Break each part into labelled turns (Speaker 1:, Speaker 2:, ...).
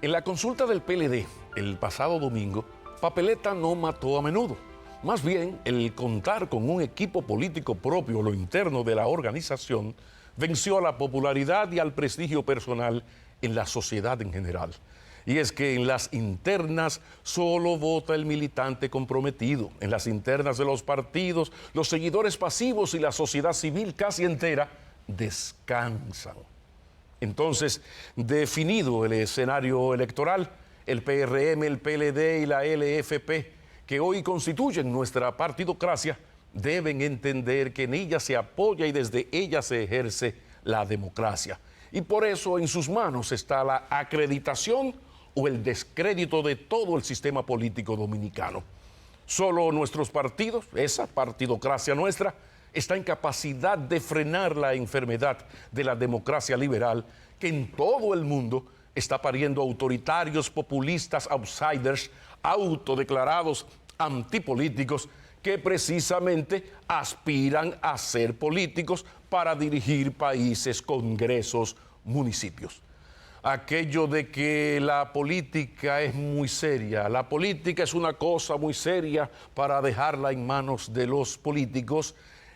Speaker 1: En la consulta del PLD el pasado domingo, papeleta no mató a menudo. Más bien, el contar con un equipo político propio, lo interno de la organización, venció a la popularidad y al prestigio personal en la sociedad en general. Y es que en las internas solo vota el militante comprometido. En las internas de los partidos, los seguidores pasivos y la sociedad civil casi entera descansan. Entonces, definido el escenario electoral, el PRM, el PLD y la LFP, que hoy constituyen nuestra partidocracia, deben entender que en ella se apoya y desde ella se ejerce la democracia. Y por eso en sus manos está la acreditación o el descrédito de todo el sistema político dominicano. Solo nuestros partidos, esa partidocracia nuestra, está en capacidad de frenar la enfermedad de la democracia liberal que en todo el mundo está pariendo autoritarios, populistas, outsiders, autodeclarados antipolíticos que precisamente aspiran a ser políticos para dirigir países, congresos, municipios. Aquello de que la política es muy seria, la política es una cosa muy seria para dejarla en manos de los políticos,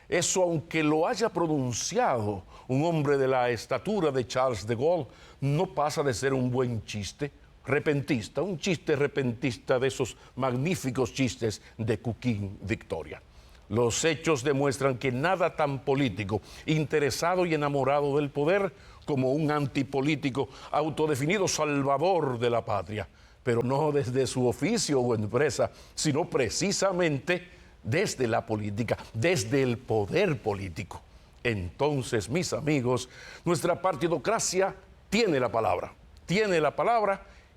Speaker 1: eso, aunque lo haya pronunciado un hombre de la estatura de Charles de Gaulle, no pasa de ser un buen chiste repentista, un chiste repentista de esos magníficos chistes de Cuquín Victoria. Los hechos demuestran que nada tan político, interesado y enamorado del poder como un antipolítico autodefinido salvador de la patria, pero no desde su oficio o empresa, sino precisamente desde la política, desde el poder político. Entonces, mis amigos, nuestra partidocracia tiene la palabra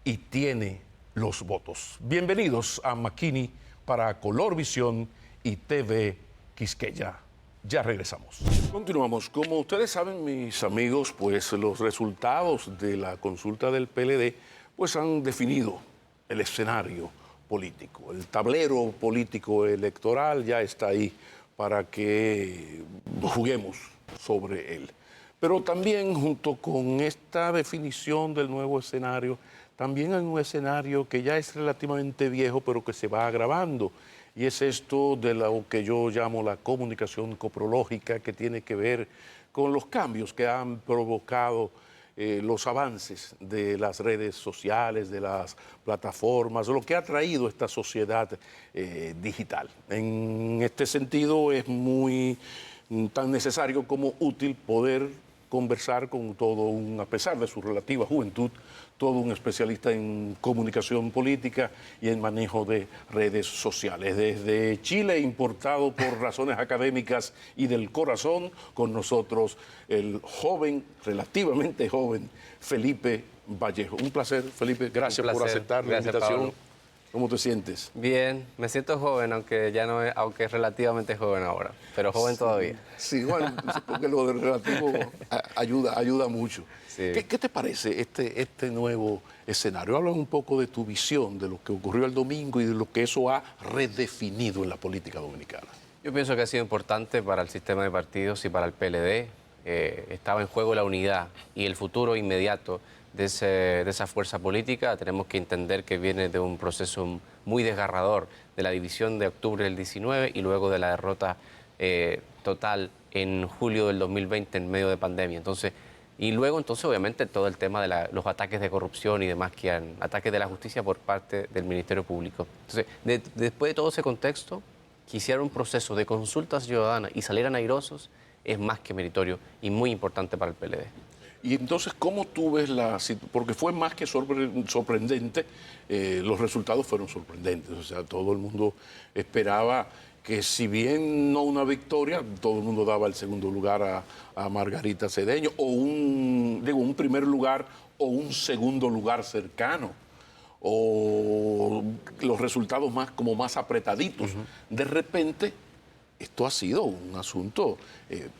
Speaker 1: y tiene los votos. Bienvenidos a Makini para Color Visión y TV Quisqueya. Ya regresamos. Continuamos. Como ustedes saben, mis amigos, pues los resultados de la consulta del PLD pues han definido el escenario político. El tablero político electoral ya está ahí para que juguemos sobre él. Pero también junto con esta definición del nuevo escenario, también hay un escenario que ya es relativamente viejo, pero que se va agravando. Y es esto de lo que yo llamo la comunicación coprológica, que tiene que ver con los cambios que han provocado los avances de las redes sociales, de las plataformas, lo que ha traído esta sociedad digital. En este sentido es muy tan necesario como útil poder conversar con a pesar de su relativa juventud, todo un especialista en comunicación política y en manejo de redes sociales. Desde Chile, importado por razones académicas y del corazón, con nosotros el joven, relativamente joven, Felipe Vallejo. Un placer, Felipe. Gracias por aceptar la invitación. Pablo. ¿Cómo te sientes?
Speaker 2: Bien, me siento joven, aunque es relativamente joven ahora, pero joven todavía.
Speaker 1: Sí, bueno, porque lo de relativo ayuda mucho. Sí. ¿Qué te parece este nuevo escenario? Habla un poco de tu visión, de lo que ocurrió el domingo y de lo que eso ha redefinido en la política dominicana.
Speaker 2: Yo pienso que ha sido importante para el sistema de partidos y para el PLD. Estaba en juego la unidad y el futuro inmediato de esa fuerza política. Tenemos que entender que viene de un proceso muy desgarrador de la división de octubre del 19 y luego de la derrota total en julio del 2020 en medio de pandemia. Y luego obviamente todo el tema de los ataques de corrupción y demás, ataques de la justicia por parte del Ministerio Público. Entonces, después de todo ese contexto, que hiciera un proceso de consulta ciudadana y salieran airosos es más que meritorio y muy importante para el PLD.
Speaker 1: Y entonces, ¿cómo tú ves la situación? Porque fue más que sorprendente, los resultados fueron sorprendentes. O sea, todo el mundo esperaba que, si bien no una victoria, todo el mundo daba el segundo lugar a Margarita Cedeño, o un primer lugar o un segundo lugar cercano, o los resultados más apretaditos. De repente, esto ha sido un asunto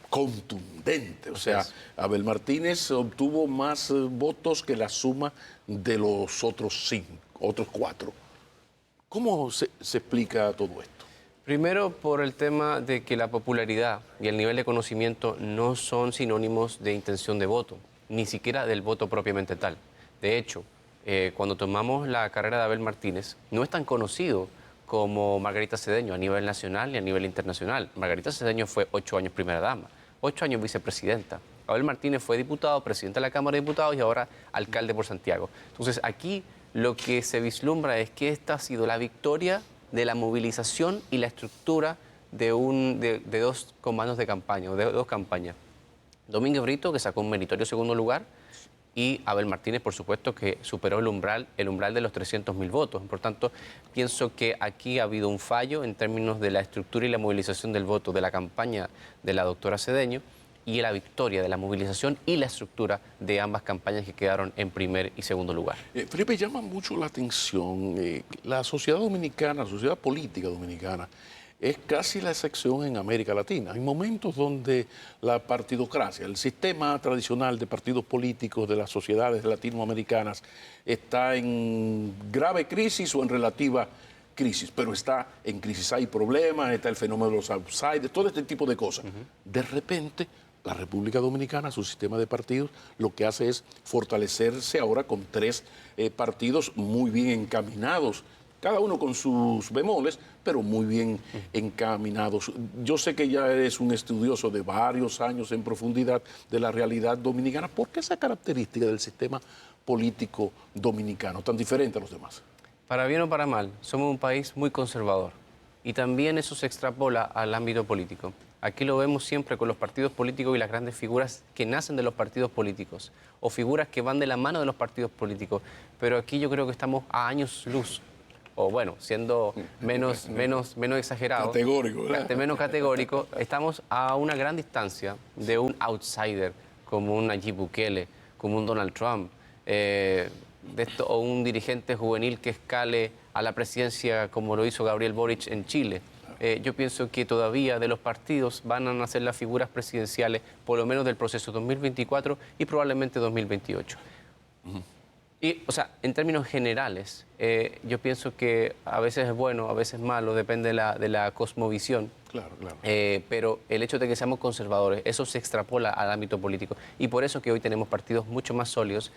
Speaker 1: contundente. O sea, Abel Martínez obtuvo más votos que la suma de los otros 4. ¿Cómo se explica todo esto?
Speaker 2: Primero, por el tema de que la popularidad y el nivel de conocimiento no son sinónimos de intención de voto, ni siquiera del voto propiamente tal. De hecho, Cuando tomamos la carrera de Abel Martínez, no es tan conocido como Margarita Cedeño a nivel nacional y a nivel internacional. Margarita Cedeño fue 8 años primera dama, 8 años vicepresidenta. Abel Martínez fue diputado, presidente de la Cámara de Diputados y ahora alcalde por Santiago. Entonces, aquí lo que se vislumbra es que esta ha sido la victoria de la movilización y la estructura de dos comandos de campaña, o de dos campañas. Domínguez Brito, que sacó un meritorio segundo lugar, y Abel Martínez, por supuesto, que superó el umbral de los 300.000 votos. Por tanto, pienso que aquí ha habido un fallo en términos de la estructura y la movilización del voto de la campaña de la doctora Cedeño y la victoria de la movilización y la estructura de ambas campañas que quedaron en primer y segundo lugar.
Speaker 1: Felipe, llama mucho la atención la sociedad dominicana, la sociedad política dominicana, es casi la excepción en América Latina. Hay momentos donde la partidocracia, el sistema tradicional de partidos políticos de las sociedades latinoamericanas está en grave crisis o en relativa crisis, pero está en crisis. Hay problemas, está el fenómeno de los outsiders, todo este tipo de cosas. De repente, la República Dominicana, su sistema de partidos, lo que hace es fortalecerse ahora con 3 partidos muy bien encaminados, cada uno con sus bemoles, pero muy bien encaminados. Yo sé que ya eres un estudioso de varios años en profundidad de la realidad dominicana. ¿Por qué esa característica del sistema político dominicano tan diferente a los demás?
Speaker 2: Para bien o para mal, somos un país muy conservador y también eso se extrapola al ámbito político. Aquí lo vemos siempre con los partidos políticos y las grandes figuras que nacen de los partidos políticos o figuras que van de la mano de los partidos políticos. Pero aquí yo creo que estamos a años luz, o bueno, siendo menos exagerado,
Speaker 1: categórico, ¿verdad?
Speaker 2: Menos categórico, estamos a una gran distancia de un outsider como un Nayib Bukele, como un Donald Trump, o un dirigente juvenil que escale a la presidencia como lo hizo Gabriel Boric en Chile. Yo pienso que todavía de los partidos van a nacer las figuras presidenciales, por lo menos del proceso 2024 y probablemente 2028. Y, o sea, en términos generales, yo pienso que a veces es bueno, a veces es malo, depende de la cosmovisión.
Speaker 1: Claro, claro.
Speaker 2: Pero el hecho de que seamos conservadores, eso se extrapola al ámbito político. Y por eso que hoy tenemos partidos mucho más sólidos.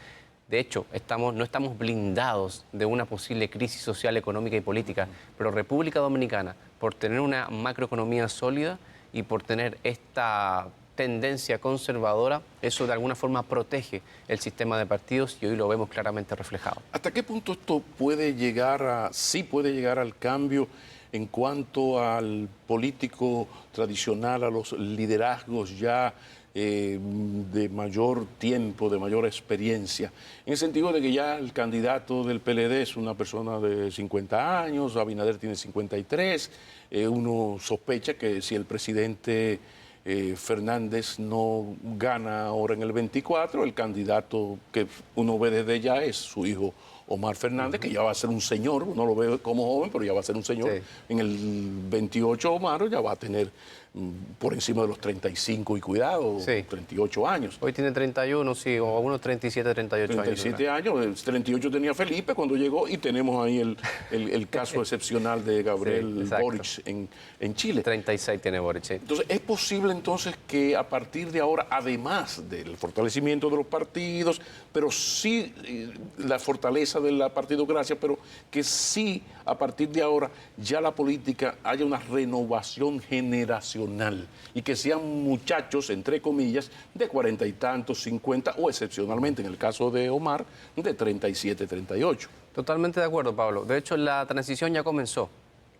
Speaker 2: De hecho, no estamos blindados de una posible crisis social, económica y política. Pero República Dominicana, por tener una macroeconomía sólida y por tener esta tendencia conservadora, eso de alguna forma protege el sistema de partidos y hoy lo vemos claramente reflejado.
Speaker 1: ¿Hasta qué punto esto puede llegar sí puede llegar al cambio en cuanto al político tradicional, a los liderazgos ya de mayor tiempo, de mayor experiencia, en el sentido de que ya el candidato del PLD es una persona de 50 años, Abinader tiene 53, uno sospecha que si el presidente Fernández no gana ahora en el 24, el candidato que uno ve desde ya es su hijo Omar Fernández, que ya va a ser un señor, uno lo ve como joven, pero ya va a ser un señor. Sí. En el 28 Omar ya va a tener por encima de los 35 y cuidado, sí. 38 años.
Speaker 2: Hoy tiene 31, sí, o unos 37, 38 años.
Speaker 1: 37 años, 38 tenía Felipe cuando llegó y tenemos ahí el caso excepcional de Gabriel sí, Boric en Chile.
Speaker 2: 36 tiene Boric, sí.
Speaker 1: Entonces, ¿es posible entonces que a partir de ahora, además del fortalecimiento de los partidos, pero sí la fortaleza de la partidocracia, pero que sí a partir de ahora ya la política haya una renovación generacional y que sean muchachos, entre comillas, de 40 y tantos, 50 o excepcionalmente en el caso de Omar, de 37, 38?
Speaker 2: Totalmente de acuerdo, Pablo. De hecho, la transición ya comenzó.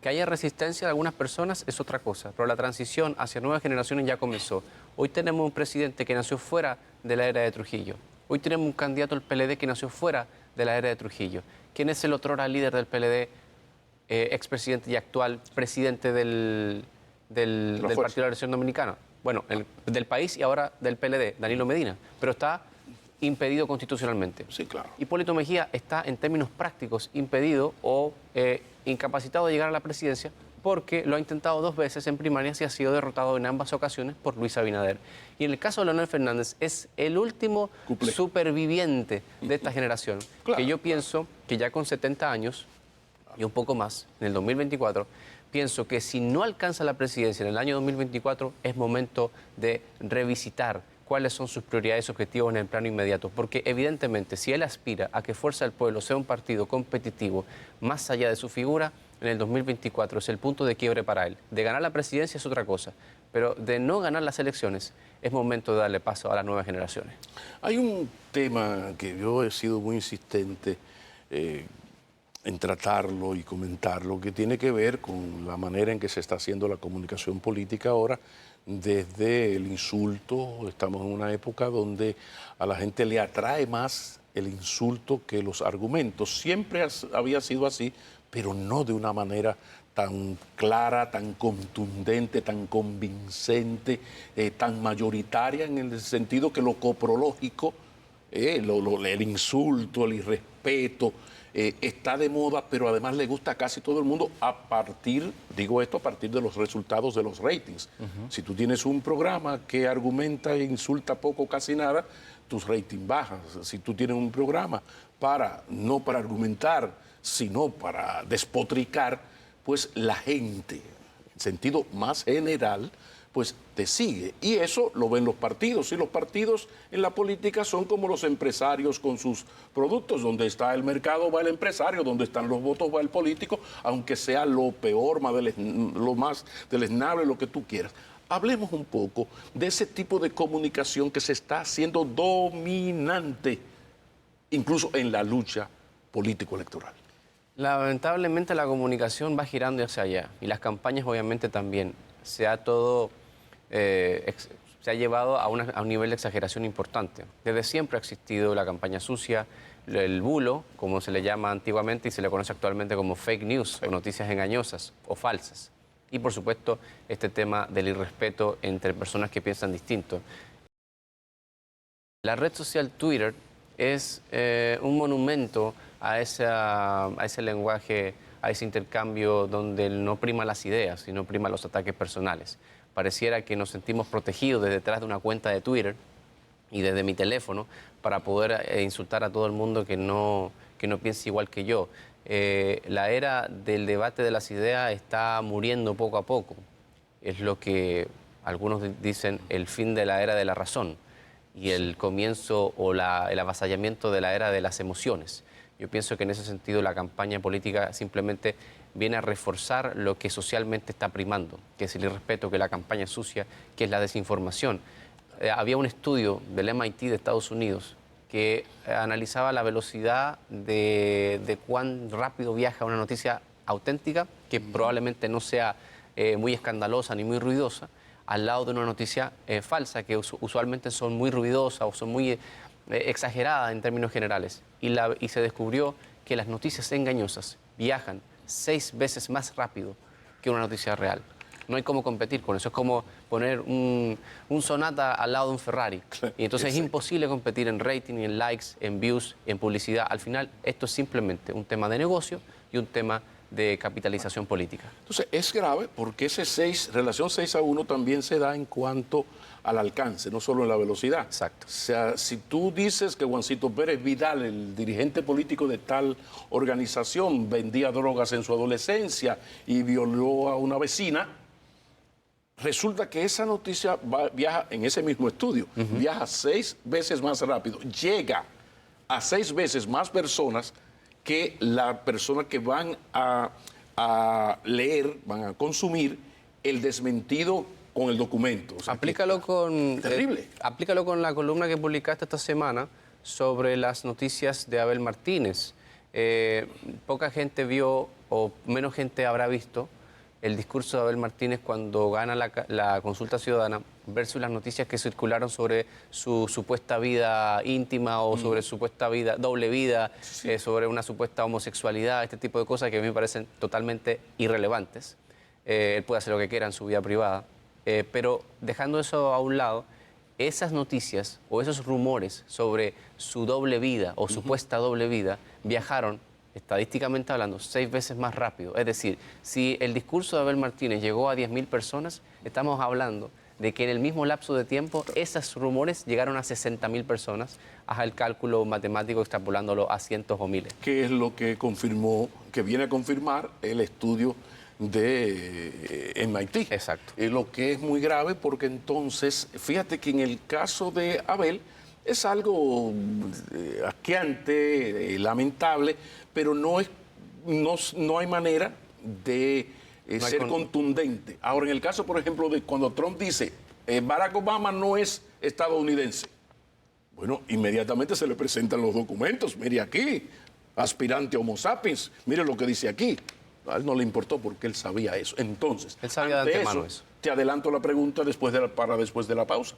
Speaker 2: Que haya resistencia de algunas personas es otra cosa, pero la transición hacia nuevas generaciones ya comenzó. Hoy tenemos un presidente que nació fuera de la era de Trujillo. Hoy tenemos un candidato al PLD que nació fuera de la era de Trujillo. ¿Quién es el otrora líder del PLD, expresidente y actual presidente del Partido de la Revolución Dominicana? Bueno, del país y ahora del PLD, Danilo Medina, pero está impedido constitucionalmente.
Speaker 1: Sí, claro.
Speaker 2: Hipólito Mejía está en términos prácticos impedido o incapacitado de llegar a la presidencia porque lo ha intentado 2 veces en primarias y ha sido derrotado en ambas ocasiones por Luis Abinader. Y en el caso de Leonel Fernández es el último superviviente de esta generación, claro, que yo pienso que ya con 70 años y un poco más, en el 2024, pienso que si no alcanza la presidencia en el año 2024 es momento de revisitar cuáles son sus prioridades y objetivos en el plano inmediato. Porque evidentemente, si él aspira a que Fuerza del Pueblo sea un partido competitivo más allá de su figura, en el 2024 es el punto de quiebre para él. De ganar la presidencia es otra cosa, pero de no ganar las elecciones es momento de darle paso a las nuevas generaciones.
Speaker 1: Hay un tema que yo he sido muy insistente en tratarlo y comentarlo, que tiene que ver con la manera en que se está haciendo la comunicación política ahora, desde el insulto. Estamos en una época donde a la gente le atrae más el insulto que los argumentos. Siempre había sido así, pero no de una manera tan clara, tan contundente, tan convincente, tan mayoritaria, en el sentido que lo coprológico, el insulto, el irrespeto, está de moda, pero además le gusta a casi todo el mundo a partir, digo esto, a partir de los resultados de los ratings. Si tú tienes un programa que argumenta e insulta poco o casi nada, tus ratings bajan. Si tú tienes un programa no para argumentar, sino para despotricar, pues la gente, en sentido más general, pues te sigue. Y eso lo ven los partidos. Y los partidos en la política son como los empresarios con sus productos. Donde está el mercado va el empresario, donde están los votos va el político, aunque sea lo peor, lo más deleznable, lo que tú quieras. Hablemos un poco de ese tipo de comunicación que se está haciendo dominante, incluso en la lucha político-electoral.
Speaker 2: Lamentablemente la comunicación va girando hacia allá y las campañas obviamente también. Se ha llevado a un nivel de exageración importante. Desde siempre ha existido la campaña sucia, el bulo, como se le llama antiguamente y se le conoce actualmente como fake news, o noticias engañosas o falsas. Y por supuesto este tema del irrespeto entre personas que piensan distinto. La red social Twitter es un monumento a ese lenguaje, a ese intercambio donde no prima las ideas, sino prima los ataques personales. Pareciera que nos sentimos protegidos desde detrás de una cuenta de Twitter y desde mi teléfono para poder insultar a todo el mundo que no piense igual que yo. La era del debate de las ideas está muriendo poco a poco. Es lo que algunos dicen el fin de la era de la razón y el comienzo o el avasallamiento de la era de las emociones. Yo pienso que en ese sentido la campaña política simplemente viene a reforzar lo que socialmente está primando, que es el irrespeto, que es la campaña sucia, que es la desinformación. Había un estudio del MIT de Estados Unidos que analizaba la velocidad de cuán rápido viaja una noticia auténtica, que probablemente no sea muy escandalosa ni muy ruidosa, al lado de una noticia falsa, que usualmente son muy ruidosas o son muy exageradas en términos generales. Y se descubrió que las noticias engañosas viajan 6 veces más rápido que una noticia real. No hay cómo competir con eso. Es como poner un Sonata al lado de un Ferrari. Y entonces es imposible competir en rating, en likes, en views, en publicidad. Al final, esto es simplemente un tema de negocio y un tema de capitalización política.
Speaker 1: Entonces, es grave porque esa relación 6-1 también se da en cuanto al alcance, no solo en la velocidad.
Speaker 2: Exacto.
Speaker 1: O sea, si tú dices que Juancito Pérez Vidal, el dirigente político de tal organización, vendía drogas en su adolescencia y violó a una vecina, resulta que esa noticia viaja en ese mismo estudio, viaja 6 veces más rápido, llega a 6 veces más personas que la persona que van a leer, van a consumir el desmentido con el documento. O sea,
Speaker 2: aplícalo aplícalo con la columna que publicaste esta semana sobre las noticias de Abel Martínez. Poca gente vio, o menos gente habrá visto, el discurso de Abel Martínez cuando gana la consulta ciudadana versus las noticias que circularon sobre su supuesta vida íntima o sobre su supuesta vida, doble vida, sobre una supuesta homosexualidad, este tipo de cosas que a mí me parecen totalmente irrelevantes. Él puede hacer lo que quiera en su vida privada, pero dejando eso a un lado, esas noticias o esos rumores sobre su doble vida o supuesta doble vida viajaron, estadísticamente hablando, 6 veces más rápido. Es decir, si el discurso de Abel Martínez llegó a 10.000 personas, estamos hablando de que en el mismo lapso de tiempo esos rumores llegaron a 60.000 personas, haz el cálculo matemático extrapolándolo a cientos o miles.
Speaker 1: ¿Qué es lo que confirmó, que viene a confirmar el estudio de MIT.
Speaker 2: Exacto.
Speaker 1: Lo que es muy grave porque entonces, fíjate que en el caso de Abel es algo asqueante, lamentable, pero no hay manera de ser contundente. Ahora, en el caso, por ejemplo, de cuando Trump dice Barack Obama no es estadounidense, bueno, inmediatamente se le presentan los documentos. Mire aquí, aspirante Homo sapiens, mire lo que dice aquí. A él no le importó porque él sabía eso. Entonces,
Speaker 2: él sabía de antemano eso.
Speaker 1: Te adelanto la pregunta después de la pausa.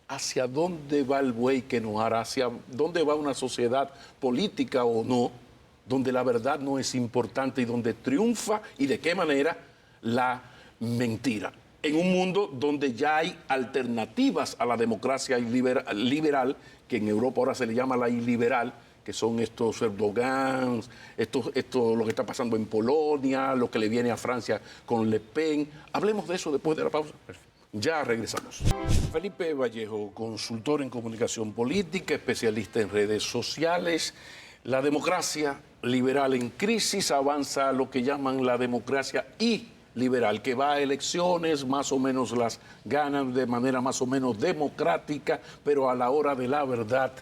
Speaker 1: ¿Hacia dónde va el buey que no hará? ¿Hacia dónde va una sociedad política o no, donde la verdad no es importante y donde triunfa y de qué manera la mentira? En un mundo donde ya hay alternativas a la democracia liberal, que en Europa ahora se le llama la iliberal, que son estos Erdogan, esto lo que está pasando en Polonia, lo que le viene a Francia con Le Pen. Hablemos de eso después de la pausa. Perfecto. Ya regresamos. Felipe Vallejo, consultor en comunicación política, especialista en redes sociales. La democracia liberal en crisis, avanza a lo que llaman la democracia liberal, que va a elecciones, más o menos las gana de manera más o menos democrática, pero a la hora de la verdad,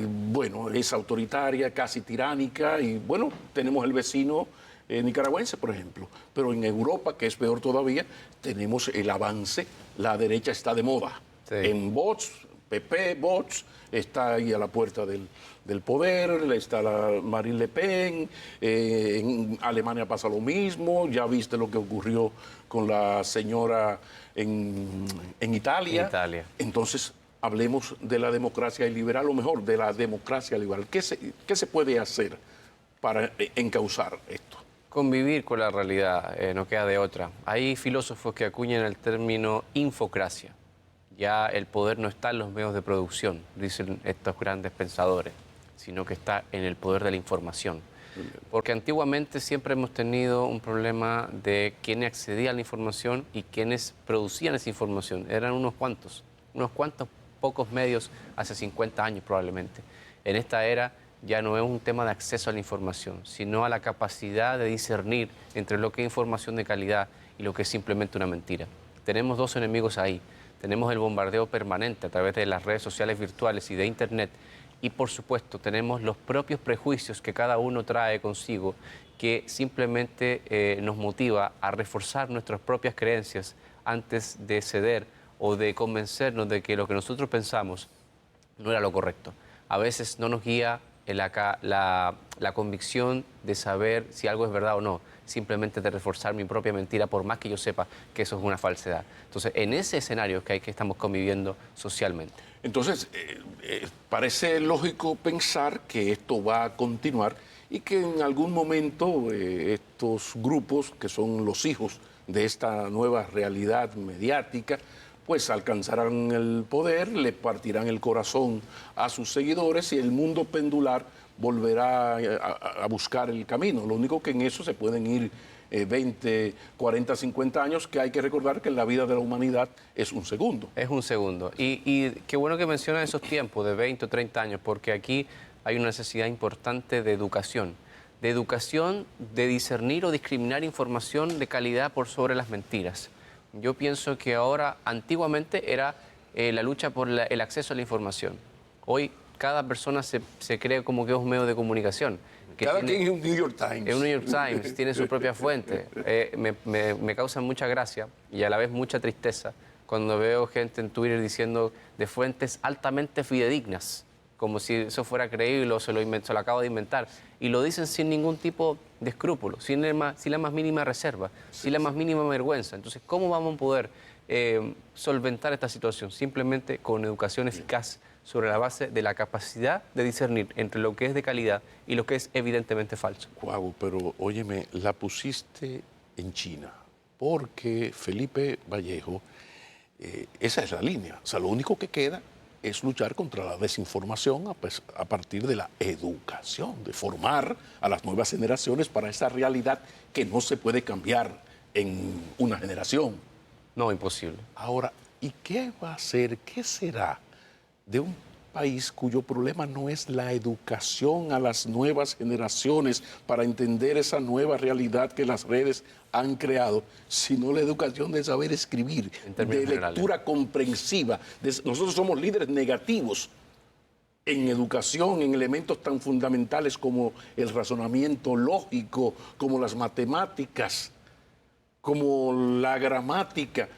Speaker 1: bueno, es autoritaria, casi tiránica, y bueno, tenemos el vecino nicaragüense, por ejemplo, pero en Europa, que es peor todavía, tenemos el avance, la derecha está de moda, sí. En Vox, PP, Vox, está ahí a la puerta del poder, está la Marine Le Pen, en Alemania pasa lo mismo, ya viste lo que ocurrió con la señora en Italia.
Speaker 2: En Italia.
Speaker 1: Entonces, hablemos de la democracia liberal, o mejor, de la democracia liberal. ¿Qué se puede hacer para encauzar esto?
Speaker 2: Convivir con la realidad, no queda de otra. Hay filósofos que acuñan el término infocracia. Ya el poder no está en los medios de producción, dicen estos grandes pensadores, sino que está en el poder de la información. Porque antiguamente siempre hemos tenido un problema de quiénes accedían a la información y quiénes producían esa información. Eran unos cuantos pocos medios hace 50 años probablemente. En esta era ya no es un tema de acceso a la información, sino a la capacidad de discernir entre lo que es información de calidad y lo que es simplemente una mentira. Tenemos dos enemigos ahí. Tenemos el bombardeo permanente a través de las redes sociales virtuales y de Internet. Y, por supuesto, tenemos los propios prejuicios que cada uno trae consigo, que simplemente nos motiva a reforzar nuestras propias creencias antes de ceder o de convencernos de que lo que nosotros pensamos no era lo correcto. A veces no nos guía la convicción de saber si algo es verdad o no, simplemente de reforzar mi propia mentira, por más que yo sepa que eso es una falsedad. Entonces, en ese escenario que estamos conviviendo socialmente.
Speaker 1: Entonces, parece lógico pensar que esto va a continuar y que en algún momento estos grupos, que son los hijos de esta nueva realidad mediática, pues alcanzarán el poder, le partirán el corazón a sus seguidores y el mundo pendular volverá a buscar el camino. Lo único que en eso se pueden ir 20, 40, 50 años, que hay que recordar que en la vida de la humanidad es un segundo.
Speaker 2: Es un segundo. Y qué bueno que mencionas esos tiempos de 20 o 30 años, porque aquí hay una necesidad importante de educación de discernir o discriminar información de calidad por sobre las mentiras. Yo pienso que ahora, antiguamente era la lucha por el acceso a la información. Hoy cada persona se cree como que es un medio de comunicación.
Speaker 1: Cada quien es un New York Times.
Speaker 2: Es un New York Times, tiene su propia fuente. Me causa mucha gracia y a la vez mucha tristeza cuando veo gente en Twitter diciendo de fuentes altamente fidedignas, como si eso fuera creíble o se lo acabo de inventar. Y lo dicen sin ningún tipo de escrúpulo, sin la más mínima reserva, sin la más mínima vergüenza. Entonces, ¿cómo vamos a poder solventar esta situación? Simplemente con educación eficaz sobre la base de la capacidad de discernir entre lo que es de calidad y lo que es evidentemente falso.
Speaker 1: Guau, pero óyeme, la pusiste en China, porque Felipe Vallejo, esa es la línea. O sea, lo único que queda es luchar contra la desinformación a partir de la educación, de formar a las nuevas generaciones para esa realidad que no se puede cambiar en una generación.
Speaker 2: No, imposible.
Speaker 1: Ahora, ¿y qué va a ser, qué será de un país cuyo problema no es la educación a las nuevas generaciones para entender esa nueva realidad que las redes han creado, sino la educación de saber escribir, de lectura comprensiva. Nosotros somos líderes negativos en educación, en elementos tan fundamentales como el razonamiento lógico, como las matemáticas, como la gramática.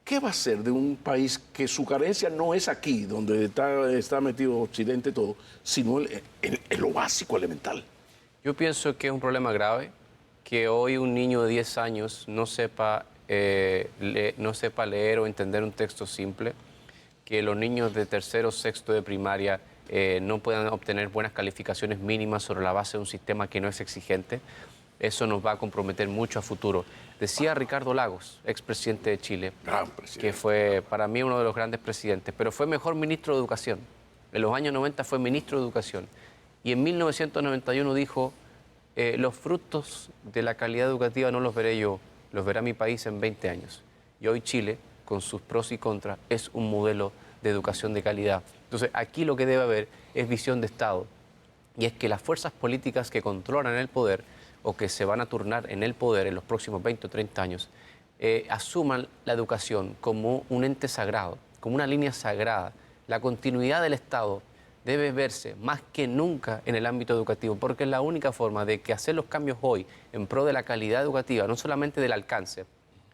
Speaker 1: ¿Qué va a ser de un país que su carencia no es aquí, donde está metido Occidente todo, sino en lo básico, elemental?
Speaker 2: Yo pienso que es un problema grave que hoy un niño de 10 años no sepa leer o entender un texto simple, que los niños de tercero o sexto de primaria no puedan obtener buenas calificaciones mínimas sobre la base de un sistema que no es exigente. Eso nos va a comprometer mucho a futuro. Decía Ricardo Lagos, expresidente de Chile, que fue para mí uno de los grandes presidentes, pero fue mejor ministro de Educación. En los años 90 fue ministro de Educación. Y en 1991 dijo, los frutos de la calidad educativa no los veré yo, los verá mi país en 20 años. Y hoy Chile, con sus pros y contras, es un modelo de educación de calidad. Entonces, aquí lo que debe haber es visión de Estado. Y es que las fuerzas políticas que controlan el poder o que se van a turnar en el poder en los próximos 20 o 30 años, asuman la educación como un ente sagrado, como una línea sagrada. La continuidad del Estado debe verse más que nunca en el ámbito educativo, porque es la única forma de que hacer los cambios hoy en pro de la calidad educativa, no solamente del alcance,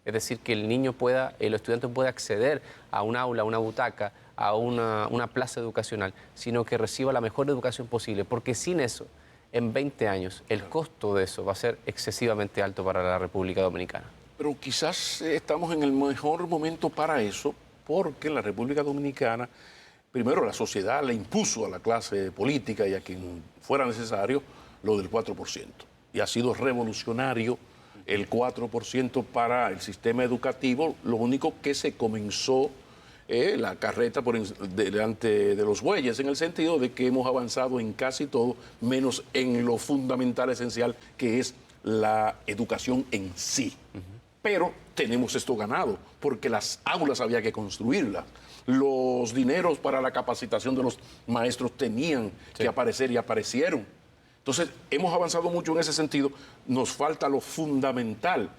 Speaker 2: es decir, que el niño pueda, el estudiante pueda acceder a un aula, a una butaca, a una plaza educacional, sino que reciba la mejor educación posible, porque sin eso, en 20 años, el costo de eso va a ser excesivamente alto para la República Dominicana.
Speaker 1: Pero quizás estamos en el mejor momento para eso, porque en la República Dominicana, primero la sociedad le impuso a la clase política y a quien fuera necesario lo del 4%. Y ha sido revolucionario el 4% para el sistema educativo. Lo único que se comenzó la carreta delante de los bueyes, en el sentido de que hemos avanzado en casi todo, menos en lo fundamental, esencial, que es la educación en sí. Pero tenemos esto ganado, porque las aulas había que construirlas. Los dineros para la capacitación de los maestros tenían que aparecer y aparecieron. Entonces, hemos avanzado mucho en ese sentido. Nos falta lo fundamental.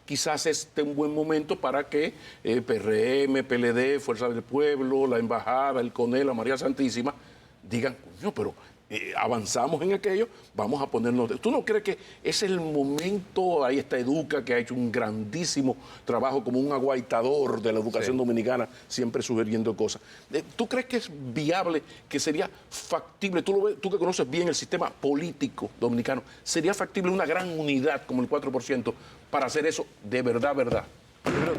Speaker 1: Quizás este un buen momento para que PRM, PLD, Fuerza del Pueblo, la Embajada, el CONEL, la María Santísima, digan, no, pero avanzamos en aquello, vamos a ponernos... ¿Tú no crees que es el momento? Ahí está Educa, que ha hecho un grandísimo trabajo como un aguaitador de la educación dominicana, siempre sugiriendo cosas. ¿Tú crees que es viable, que sería factible, tú que conoces bien el sistema político dominicano, sería factible una gran unidad como el 4% para hacer eso de verdad, verdad?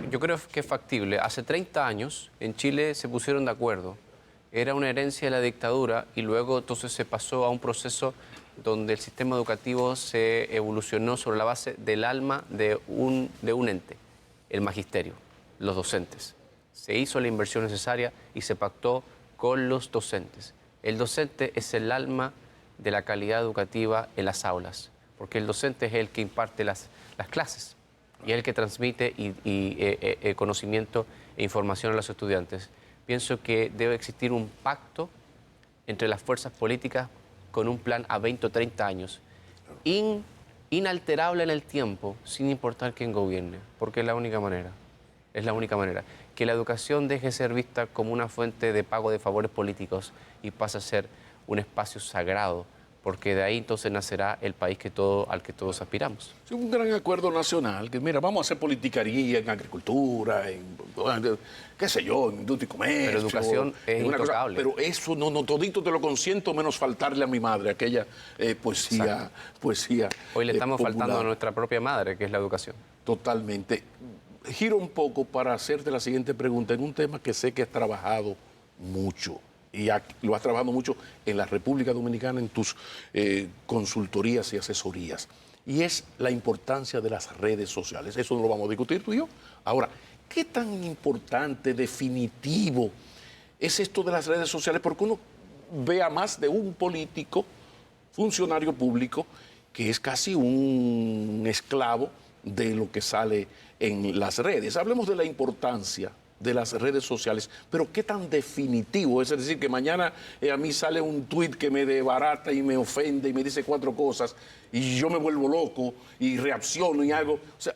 Speaker 2: Yo creo que es factible. Hace 30 años en Chile se pusieron de acuerdo. Era una herencia de la dictadura y luego entonces se pasó a un proceso donde el sistema educativo se evolucionó sobre la base del alma de un ente, el magisterio, los docentes. Se hizo la inversión necesaria y se pactó con los docentes. El docente es el alma de la calidad educativa en las aulas, porque el docente es el que imparte las clases y es el que transmite conocimiento e información a los estudiantes. Pienso que debe existir un pacto entre las fuerzas políticas con un plan a 20 o 30 años, inalterable en el tiempo, sin importar quién gobierne, porque es la única manera, que la educación deje de ser vista como una fuente de pago de favores políticos y pase a ser un espacio sagrado, porque de ahí entonces nacerá el país al que todos aspiramos.
Speaker 1: Es un gran acuerdo nacional, que mira, vamos a hacer politicaría en agricultura, en qué sé yo, en industria y comercio.
Speaker 2: Pero educación es intocable.
Speaker 1: Pero eso no, todito te lo consiento, menos faltarle a mi madre, aquella poesía
Speaker 2: Hoy le estamos
Speaker 1: popular.
Speaker 2: faltando a nuestra propia madre, que es la educación.
Speaker 1: Totalmente. Giro un poco para hacerte la siguiente pregunta, en un tema que sé que has trabajado mucho. Y lo has trabajado mucho en la República Dominicana, en tus consultorías y asesorías. Y es la importancia de las redes sociales. Eso no lo vamos a discutir tú y yo. Ahora, ¿qué tan importante, definitivo es esto de las redes sociales? Porque uno ve a más de un político, funcionario público, que es casi un esclavo de lo que sale en las redes. Hablemos de la importancia de las redes sociales, pero qué tan definitivo, es decir, que mañana a mí sale un tuit que me desbarata y me ofende y me dice 4 cosas y yo me vuelvo loco y reacciono y hago, o sea,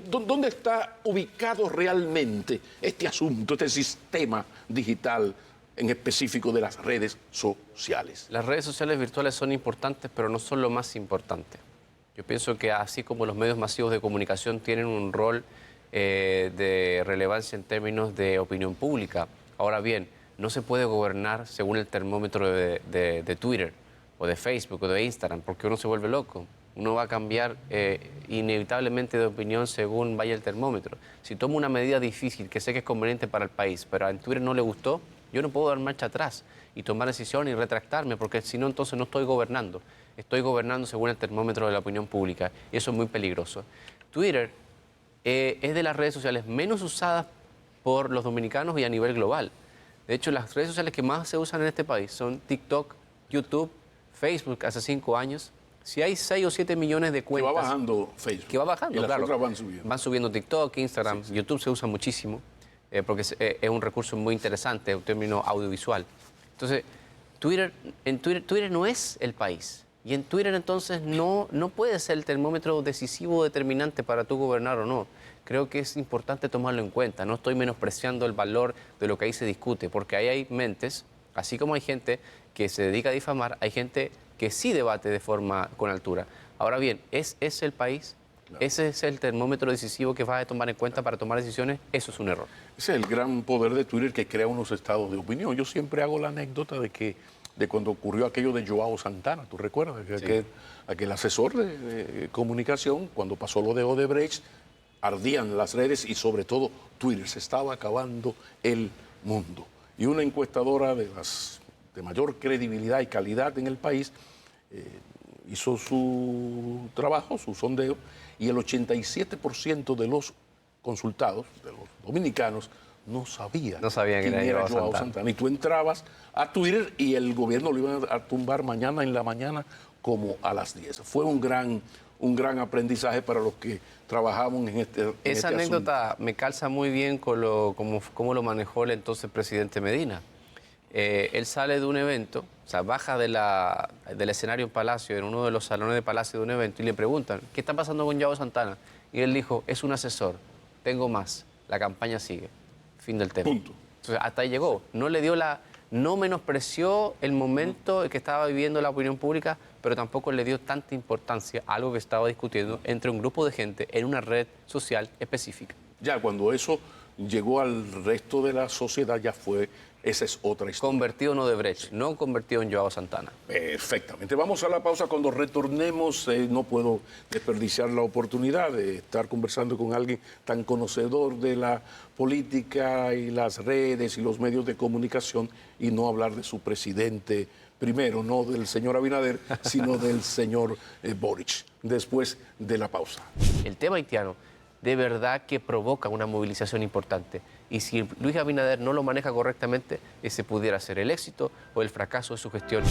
Speaker 1: ¿dónde está ubicado realmente este asunto, este sistema digital en específico de las redes sociales?
Speaker 2: Las redes sociales virtuales son importantes, pero no son lo más importante. Yo pienso que así como los medios masivos de comunicación tienen un rol de relevancia en términos de opinión pública. Ahora bien, no se puede gobernar según el termómetro de Twitter o de Facebook o de Instagram, porque uno se vuelve loco. Uno va a cambiar inevitablemente de opinión según vaya el termómetro. Si tomo una medida difícil que sé que es conveniente para el país, pero a Twitter no le gustó, yo no puedo dar marcha atrás y tomar decisión y retractarme, porque si no, entonces no estoy gobernando. Estoy gobernando según el termómetro de la opinión pública y eso es muy peligroso. Twitter es de las redes sociales menos usadas por los dominicanos y a nivel global. De hecho, las redes sociales que más se usan en este país son TikTok, YouTube, Facebook hace 5 años. Si hay 6 o 7 millones de cuentas...
Speaker 1: Que va bajando Facebook.
Speaker 2: Que va bajando,
Speaker 1: y las
Speaker 2: claro.
Speaker 1: otras van subiendo.
Speaker 2: Van subiendo TikTok, Instagram,
Speaker 1: Sí.
Speaker 2: YouTube se usa muchísimo porque es un recurso muy interesante, un término audiovisual. Entonces, Twitter no es el país. Y en Twitter entonces no puede ser el termómetro decisivo determinante para tú gobernar o no. Creo que es importante tomarlo en cuenta. No estoy menospreciando el valor de lo que ahí se discute, porque ahí hay mentes, así como hay gente que se dedica a difamar, hay gente que sí debate de forma con altura. Ahora bien, ¿es el país? Claro. ¿Ese es el termómetro decisivo que vas a tomar en cuenta para tomar decisiones? Eso es un error. Ese
Speaker 1: es el gran poder de Twitter, que crea unos estados de opinión. Yo siempre hago la anécdota de cuando ocurrió aquello de Joao Santana, ¿tú recuerdas? Sí. Aquel asesor de comunicación, cuando pasó lo de Odebrecht, ardían las redes y sobre todo Twitter, se estaba acabando el mundo. Y una encuestadora de mayor credibilidad y calidad en el país hizo su trabajo, su sondeo, y el 87% de los consultados, de los dominicanos, no sabían quién era Joao Santana. Y tú entrabas a Twitter y el gobierno lo iba a tumbar mañana en la mañana como a las 10. Fue un gran aprendizaje para los que trabajamos en este
Speaker 2: Esa anécdota me calza muy bien con cómo lo manejó el entonces presidente Medina. Él sale de un evento, o sea, baja del escenario en Palacio, en uno de los salones de Palacio de un evento, y le preguntan, ¿qué está pasando con Joao Santana? Y él dijo, es un asesor, tengo más, la campaña sigue. Fin del tema.
Speaker 1: Punto.
Speaker 2: Entonces, hasta ahí llegó. No menospreció el momento que estaba viviendo la opinión pública, pero tampoco le dio tanta importancia a algo que estaba discutiendo entre un grupo de gente en una red social específica.
Speaker 1: Ya cuando eso llegó al resto de la sociedad, esa es otra historia.
Speaker 2: Convertido en Odebrecht, no convertido en Joao Santana.
Speaker 1: Perfectamente. Vamos a la pausa. Cuando retornemos, no puedo desperdiciar la oportunidad de estar conversando con alguien tan conocedor de la política y las redes y los medios de comunicación y no hablar de su presidente primero, no del señor Abinader, sino del señor Boric, después de la pausa.
Speaker 2: El tema haitiano de verdad que provoca una movilización importante. Y si Luis Abinader no lo maneja correctamente, ese pudiera ser el éxito o el fracaso de su gestión.